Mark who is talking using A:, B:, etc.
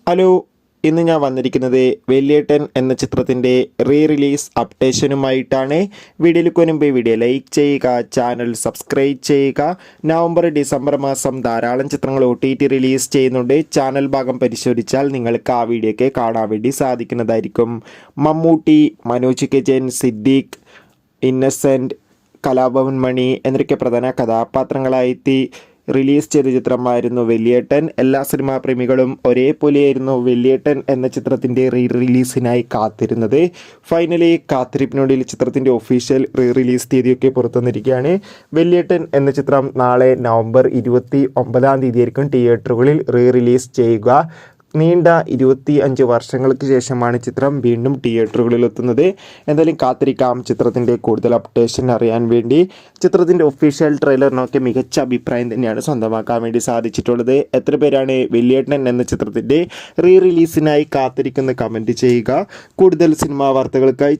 A: Hello, ഇന്ന് ഞാൻ വന്നിരിക്കുന്നത് വലിയേട്ടൻ എന്ന ചിത്രത്തിൻ്റെ റിലീസ് അപ്ഡേഷനുമായിട്ടാണ്. വീഡിയോയിലേക്ക് മുൻപ് വീഡിയോ ലൈക്ക് ചെയ്യുക, ചാനൽ സബ്സ്ക്രൈബ് ചെയ്യുക. നവംബർ ഡിസംബർ മാസം ധാരാളം ചിത്രങ്ങൾ OTT റിലീസ് ചെയ്യുന്നുണ്ട്. ചാനൽ ഭാഗം പരിശോധിച്ചാൽ നിങ്ങൾക്ക് ആ വീഡിയോയ്ക്ക് കാണാൻ വേണ്ടി സാധിക്കുന്നതായിരിക്കും. മമ്മൂട്ടി, മനോജ് കെ ജയൻ, സിദ്ദീഖ്, ഇന്നസെൻറ്റ്, കലാഭവൻ മണി എന്നൊക്കെ പ്രധാന കഥാപാത്രങ്ങളായി റിലീസ് ചെയ്ത ചിത്രമായിരുന്നു വലിയേട്ടൻ. എല്ലാ സിനിമാ പ്രേമികളും ഒരേപോലെയായിരുന്നു വലിയേട്ടൻ എന്ന ചിത്രത്തിൻ്റെ റിലീസിനായി കാത്തിരുന്നത്. ഫൈനലി കാത്തിരിപ്പിനൊടുവിൽ ചിത്രത്തിൻ്റെ ഒഫീഷ്യൽ റിലീസ് തീയതിയൊക്കെ പുറത്തുവന്നിരിക്കുകയാണ്. വലിയേട്ടൻ എന്ന ചിത്രം നാളെ നവംബർ 29 തീയതിയായിരിക്കും തിയേറ്ററുകളിൽ റിലീസ് ചെയ്യുക. നീണ്ട 25 വർഷങ്ങൾക്ക് ശേഷമാണ് ചിത്രം വീണ്ടും തിയേറ്ററുകളിൽ എത്തുന്നത്. എന്തായാലും കാത്തിരിക്കാം ചിത്രത്തിൻ്റെ കൂടുതൽ അപ്ഡേഷൻ അറിയാൻ വേണ്ടി. ചിത്രത്തിൻ്റെ ഒഫീഷ്യൽ ട്രെയിലറിനൊക്കെ മികച്ച അഭിപ്രായം തന്നെയാണ് സ്വന്തമാക്കാൻ വേണ്ടി സാധിച്ചിട്ടുള്ളത്. എത്ര പേരാണ് വലിയേട്ടൻ എന്ന ചിത്രത്തിൻ്റെ റിലീസിനായി കാത്തിരിക്കുന്ന കമൻറ്റ് ചെയ്യുക. കൂടുതൽ സിനിമാ വാർത്തകൾക്കായി